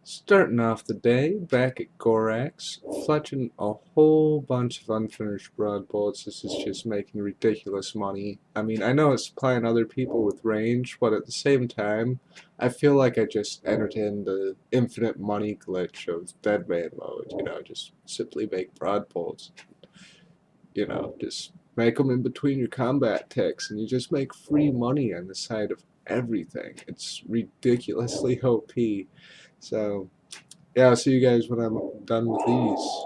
Starting off the day back at Gorax, fletching a whole bunch of unfinished broad bolts. This is just making ridiculous money. I mean, I know it's supplying other people with range, but at the same time, I feel like I just entered in the infinite money glitch of Deadman Mode. Just simply make broad bolts. Just make them in between your combat ticks, and you just make free money on the side of everything. It's ridiculously OP. So, yeah, I'll see you guys when I'm done with these.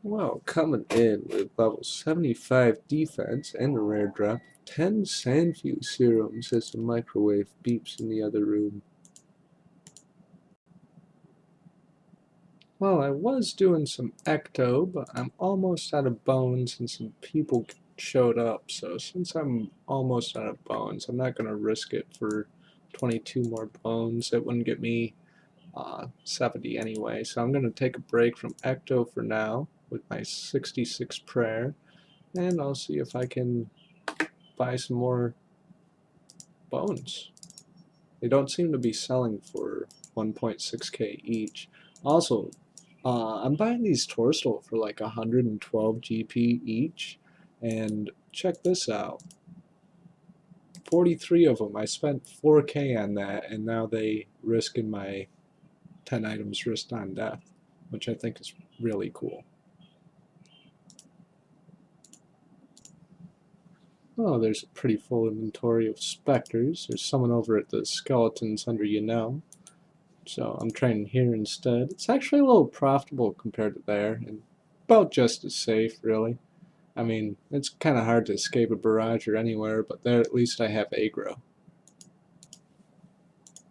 Well, coming in with level 75 defense and a rare drop, 10 Sandview serums as the microwave beeps in the other room. Well, I was doing some ecto, but I'm almost out of bones and some people showed up. So since I'm almost out of bones, I'm not going to risk it for 22 more bones. It wouldn't get me 70 anyway. So I'm going to take a break from ecto for now with my 66 prayer, and I'll see if I can buy some more bones. They don't seem to be selling for 1.6k each. Also, I'm buying these Torstal for like 112 GP each, and check this out. 43 of them. I spent 4k on that, and now they risk in my 10 items risked on death, which I think is really cool. Oh, there's a pretty full inventory of specters. There's someone over at the skeletons under so I'm training here instead. It's actually a little profitable compared to there, and about just as safe, really. I mean, it's kind of hard to escape a barrage or anywhere, but there at least I have aggro.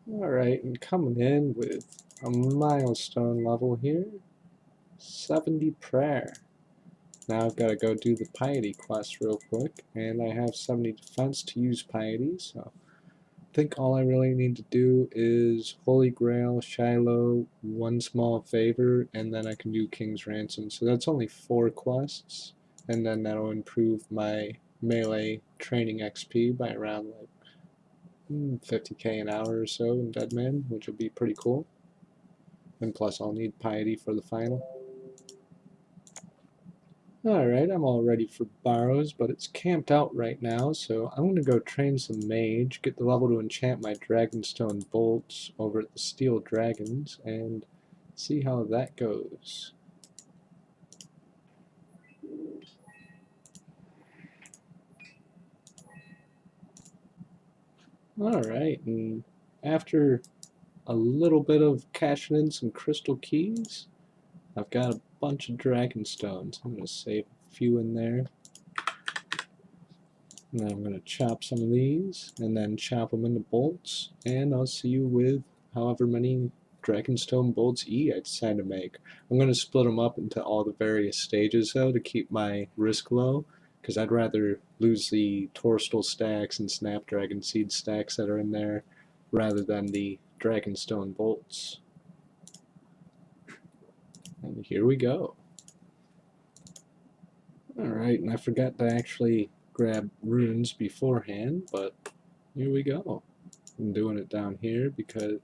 Alright, and coming in with a milestone level here, 70 prayer. Now I've got to go do the piety quest real quick, and I have 70 defense to use piety, so I think all I really need to do is Holy Grail, Shiloh, one small favor, and then I can do King's Ransom. So that's only 4 quests, and then that'll improve my melee training XP by around like 50k an hour or so in Deadman, which will be pretty cool. And plus I'll need piety for the final. Alright, I'm all ready for Barrows, but it's camped out right now, so I'm going to go train some mage, get the level to enchant my Dragonstone bolts over at the Steel Dragons, and see how that goes. Alright, and after a little bit of cashing in some crystal keys, I've got a bunch of Dragonstones. I'm going to save a few in there. And then I'm going to chop some of these, and then chop them into bolts, and I'll see you with however many Dragonstone bolts I decide to make. I'm going to split them up into all the various stages, though, to keep my risk low, because I'd rather lose the Torstal stacks and Snapdragon Seed stacks that are in there, rather than the Dragonstone bolts. And here we go. Alright, and I forgot to actually grab runes beforehand, but here we go. I'm doing it down here because,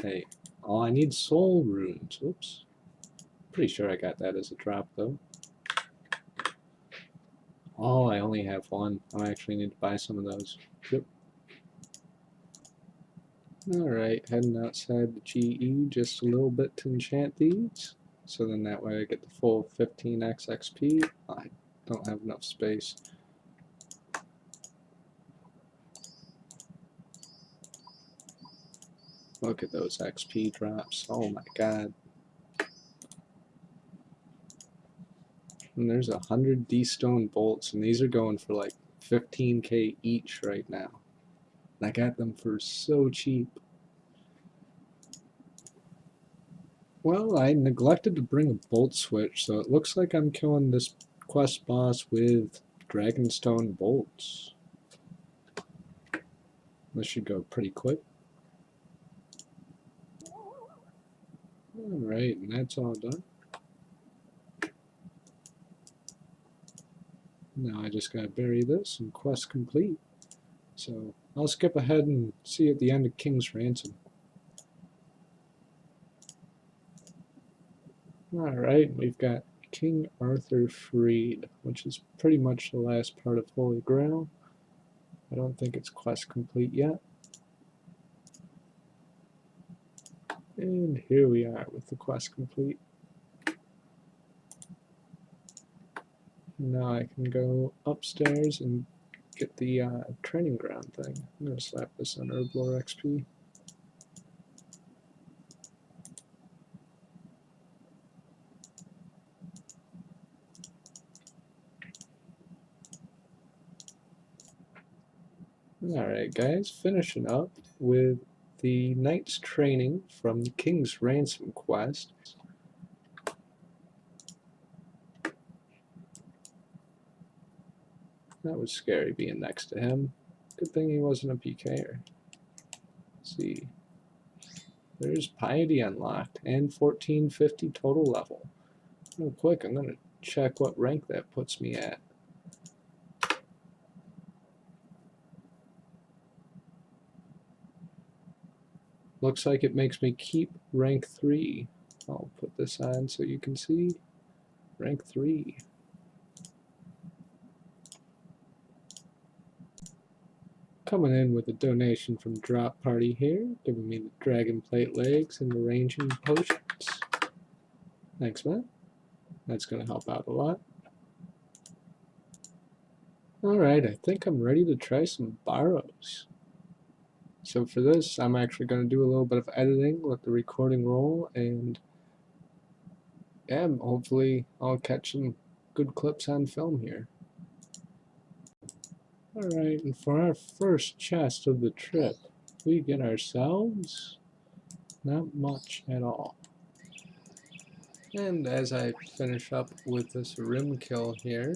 hey, oh, I need soul runes. Oops. Pretty sure I got that as a drop, though. Oh, I only have one. I actually need to buy some of those. Yep. Alright, heading outside the GE just a little bit to enchant these. So then that way I get the full 15x XP. I don't have enough space. Look at those XP drops. Oh my god. And there's 100 D-stone bolts, and these are going for like 15k each right now. And I got them for so cheap. Well, I neglected to bring a bolt switch, so it looks like I'm killing this quest boss with Dragonstone bolts. This should go pretty quick. Alright, and that's all done. Now I just gotta bury this and quest complete. So I'll skip ahead and see you at the end of King's Ransom. Alright, we've got King Arthur freed, which is pretty much the last part of Holy Grail. I don't think it's quest complete yet. And here we are with the quest complete. Now I can go upstairs and get the training ground thing. I'm going to slap this on Herblore XP. Alright guys, finishing up with the Knight's Training from the King's Ransom quest. That was scary being next to him. Good thing he wasn't a PKer. Let's see. There's Piety unlocked and 1450 total level. Real quick, I'm going to check what rank that puts me at. Looks like it makes me keep rank 3. I'll put this on so you can see. Rank 3. Coming in with a donation from Drop Party here, giving me the Dragon Plate legs and the ranging potions. Thanks, man. That's going to help out a lot. Alright, I think I'm ready to try some Barrows. So for this, I'm actually going to do a little bit of editing, let the recording roll, and yeah, hopefully I'll catch some good clips on film here. Alright, and for our first chest of the trip, we get ourselves not much at all. And as I finish up with this rim kill here,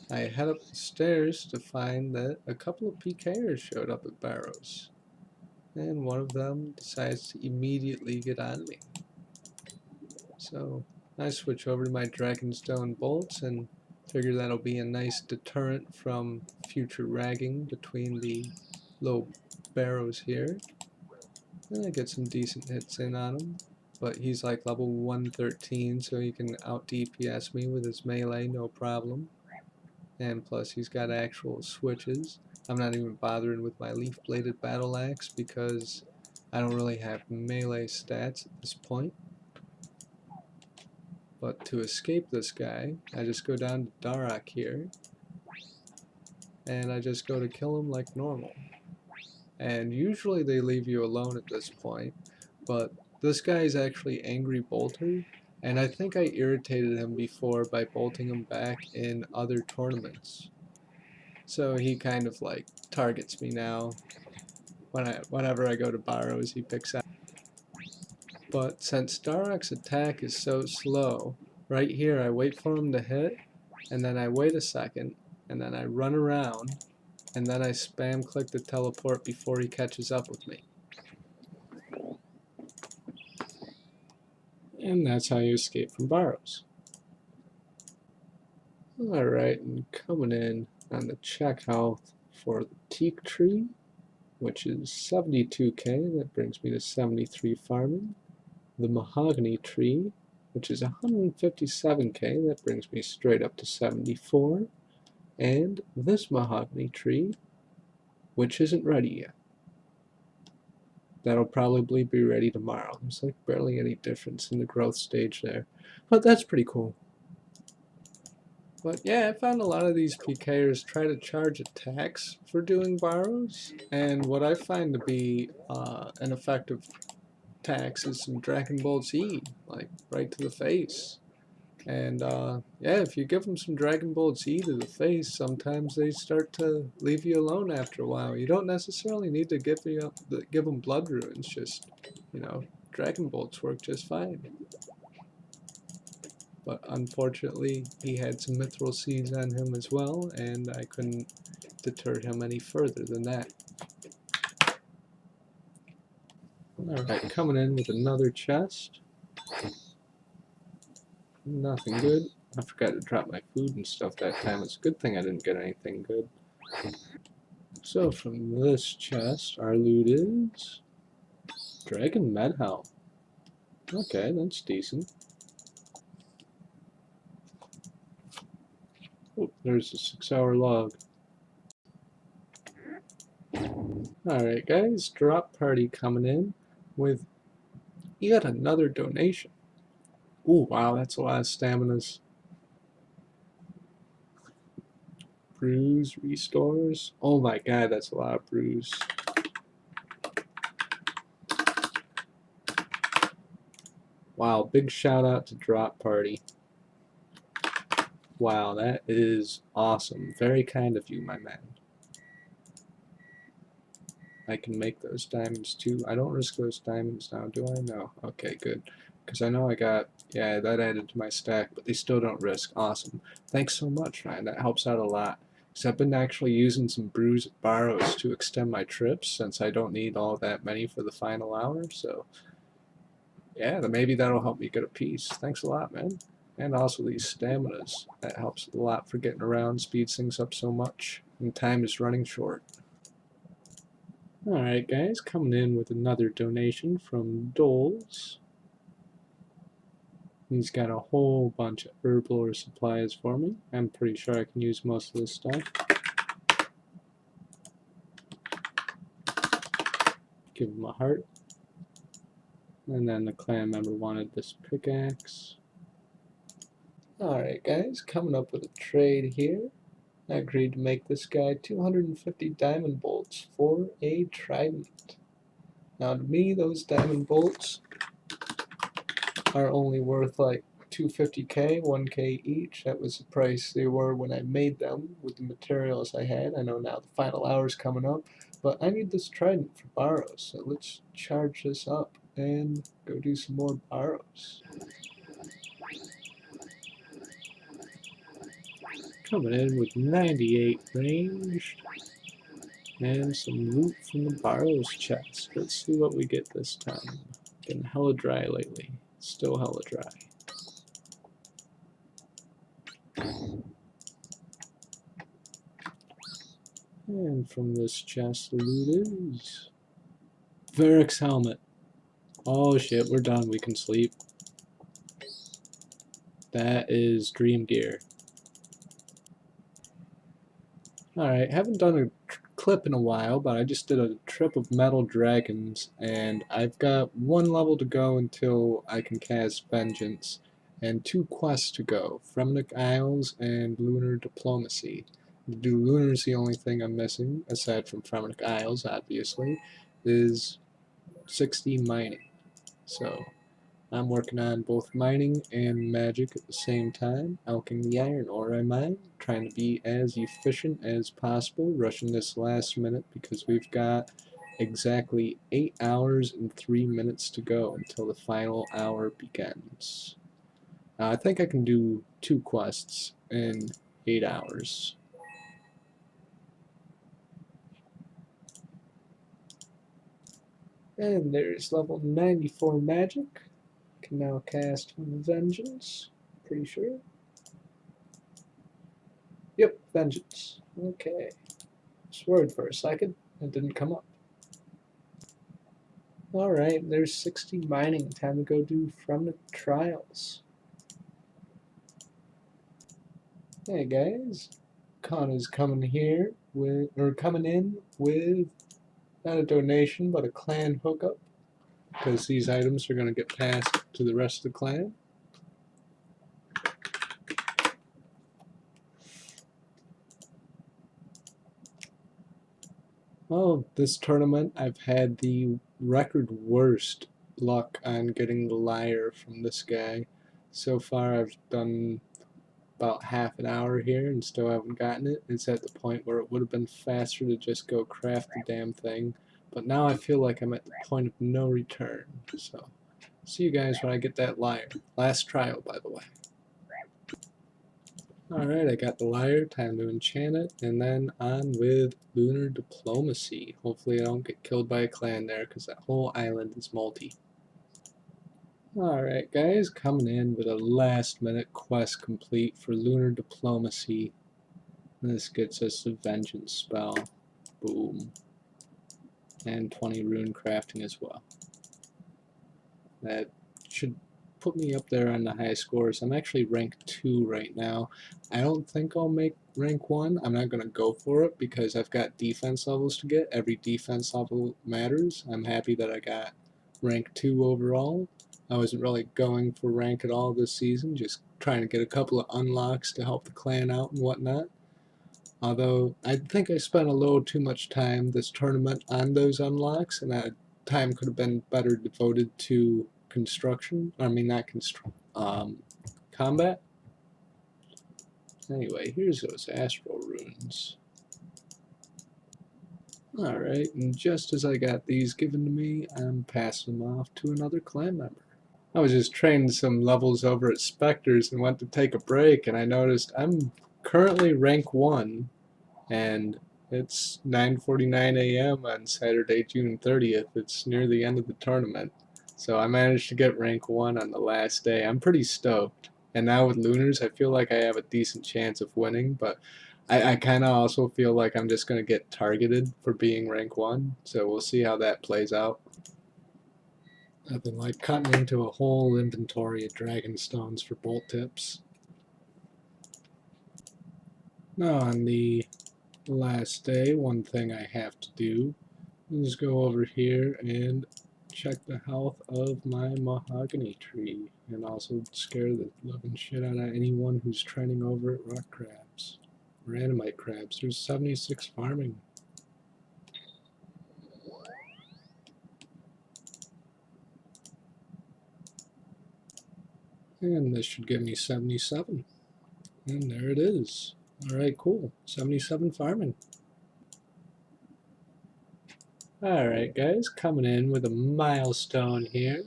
I head up the stairs to find that a couple of PKers showed up at Barrows. And one of them decides to immediately get on me. So I switch over to my Dragonstone bolts and figure that'll be a nice deterrent from future ragging between the low Barrows here. And I get some decent hits in on him, but he's like level 113, so he can out DPS me with his melee no problem. And plus he's got actual switches. I'm not even bothering with my leaf-bladed battle axe because I don't really have melee stats at this point. But to escape this guy, I just go down to Darok here, and I just go to kill him like normal. And usually they leave you alone at this point, but this guy is actually Angry Bolter, and I think I irritated him before by bolting him back in other tournaments. So he kind of like targets me now. Whenever I go to Barrows, he picks out. But since Darok's attack is so slow, right here I wait for him to hit, and then I wait a second, and then I run around, and then I spam click the teleport before he catches up with me. And that's how you escape from Barrows. Alright, and coming in on the check health for the Teak Tree, which is 72k, that brings me to 73 farming. The Mahogany Tree, which is 157k, that brings me straight up to 74. And this Mahogany Tree, which isn't ready yet. That'll probably be ready tomorrow. There's like barely any difference in the growth stage there, but that's pretty cool. But yeah, I found a lot of these PKers try to charge a tax for doing Barrows, and what I find to be an effective tax is some Dragon Ball Z, like right to the face. And yeah, if you give them some Dragon Ball Z to the face, sometimes they start to leave you alone after a while. You don't necessarily need to give them blood runes, just, you know, Dragon Bolts work just fine. But unfortunately, he had some Mithril Seeds on him as well, and I couldn't deter him any further than that. Alright, coming in with another chest. Nothing good. I forgot to drop my food and stuff that time. It's a good thing I didn't get anything good. So from this chest, our loot is Dragon Medhel. Okay, that's decent. Oh, there's a 6-hour log. Alright guys, drop party coming in with yet another donation. Ooh, wow, that's a lot of staminas. Brews, restores. Oh my god, that's a lot of brews. Wow, big shout out to Drop Party. Wow, that is awesome. Very kind of you, my man. I can make those diamonds too. I don't risk those diamonds now, do I? No. Okay, good. Because I know I got, yeah, that added to my stack, but they still don't risk. Awesome. Thanks so much, Ryan. That helps out a lot. Because I've been actually using some brews borrows to extend my trips since I don't need all that many for the final hour. So, yeah, maybe that'll help me get a piece. Thanks a lot, man. And also these staminas. That helps a lot for getting around, speeds things up so much. And time is running short. Alright guys, coming in with another donation from Doles. He's got a whole bunch of herbal supplies for me. I'm pretty sure I can use most of this stuff. Give him a heart. And then the clan member wanted this pickaxe. Alright guys, coming up with a trade here. I agreed to make this guy 250 diamond bolts for a trident. Now to me, those diamond bolts are only worth like 250k, 1k each. That was the price they were when I made them with the materials I had. I know now the final hour's coming up, but I need this trident for borrows, so let's charge this up and go do some more borrows. Coming in with 98 ranged and some loot from the borrows chest. Let's see what we get this time. Getting hella dry lately. Still hella dry. And from this chest, the loot is Varric's helmet. Oh shit, we're done. We can sleep. That is dream gear. Alright, haven't done a clip in a while, but I just did a trip of metal dragons, and I've got 1 level to go until I can cast Vengeance, and 2 quests to go, Fremenic Isles and Lunar Diplomacy. To do Lunar is the only thing I'm missing, aside from Fremenic Isles, obviously, is 60 mining. So, I'm working on both mining and magic at the same time, alching the iron ore I mine, trying to be as efficient as possible, rushing this last minute because we've got exactly 8 hours and 3 minutes to go until the final hour begins. I think I can do 2 quests in 8 hours. And there's level 94 magic. Can now cast Vengeance, pretty sure. Yep, Vengeance. Okay. Sword for a second. It didn't come up. Alright, there's 60 mining. Time to go do Fremenic Trials. Hey guys. Connor's coming here with, or coming in with, not a donation, but a clan hookup. Because these items are going to get passed to the rest of the clan. Oh, this tournament I've had the record worst luck on getting the lyre from this guy. So far I've done about half an hour here and still haven't gotten it. It's at the point where it would have been faster to just go craft the damn thing. But now I feel like I'm at the point of no return. So, see you guys when I get that lyre. Last trial, by the way. Alright, I got the lyre, time to enchant it, and then on with Lunar Diplomacy. Hopefully I don't get killed by a clan there, because that whole island is multi. Alright guys, coming in with a last minute quest complete for Lunar Diplomacy. This gets us the Vengeance spell. Boom. And 20 rune crafting as well. That should put me up there on the high scores. I'm actually rank 2 right now. I don't think I'll make rank 1. I'm not going to go for it because I've got defense levels to get. Every defense level matters. I'm happy that I got rank 2 overall. I wasn't really going for rank at all this season, just trying to get a couple of unlocks to help the clan out and whatnot. Although I think I spent a little too much time this tournament on those unlocks, and that time could have been better devoted to construction. I mean, not combat. Anyway, here's those astral runes. Alright, and just as I got these given to me, I'm passing them off to another clan member. I was just training some levels over at Spectres and went to take a break, and I noticed I'm currently rank 1, and it's 9:49 a.m. on Saturday, June 30th. It's near the end of the tournament. So I managed to get rank 1 on the last day. I'm pretty stoked. And now with Lunars, I feel like I have a decent chance of winning, but I kind of also feel like I'm just going to get targeted for being rank 1. So we'll see how that plays out. I've been like cutting into a whole inventory of dragon stones for bolt tips. Now on the last day, one thing I have to do is go over here and check the health of my mahogany tree, and also scare the living shit out of anyone who's training over at rock crabs or animite crabs. There's 76 farming. And this should give me 77. And there it is. Alright, cool. 77 farming. Alright guys, coming in with a milestone here.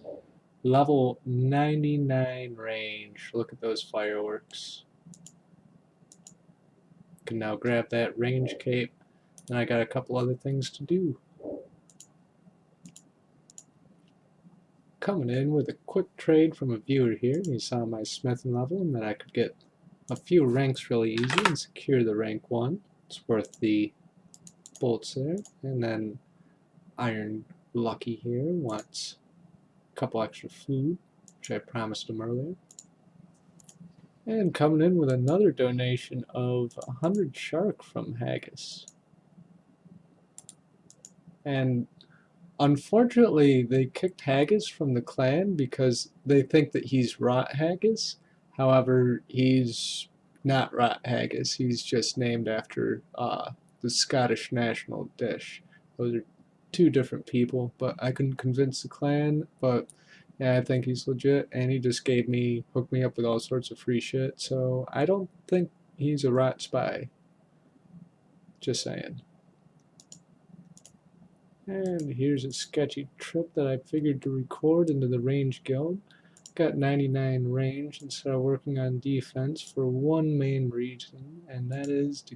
Level 99 range. Look at those fireworks. Can now grab that range cape. And I got a couple other things to do. Coming in with a quick trade from a viewer here. He saw my smithing level and that I could get a few ranks really easy and secure the rank 1. It's worth the bolts there. And then Iron Lucky here wants a couple extra food, which I promised him earlier. And coming in with another donation of 100 shark from Haggis. And unfortunately, they kicked Haggis from the clan because they think that he's Rot Haggis. However, he's not Rot Haggis. He's just named after the Scottish national dish. Those are two different people, but I couldn't convince the clan. But yeah, I think he's legit, and he just hooked me up with all sorts of free shit. So I don't think he's a Rot spy. Just saying. And here's a sketchy trip that I figured to record into the range guild. Got 99 range instead of working on defense for one main reason, and that is to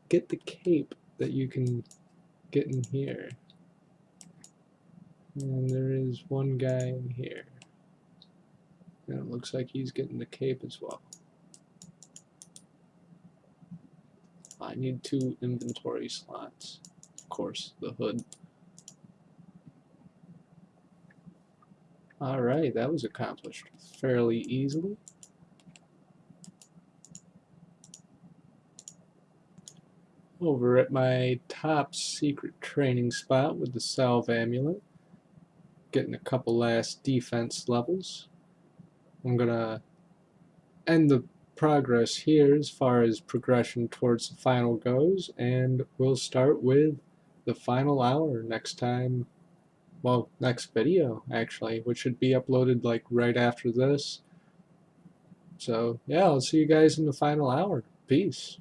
get the cape that you can get in here. And there is one guy in here. And it looks like he's getting the cape as well. I need 2 inventory slots. Of course, the hood. Alright, that was accomplished fairly easily. Over at my top secret training spot with the Salve Amulet, getting a couple last defense levels. I'm gonna end the progress here as far as progression towards the final goes, and we'll start with the final hour next time. Well, next video, actually, which should be uploaded like right after this. So, yeah, I'll see you guys in the final hour. Peace.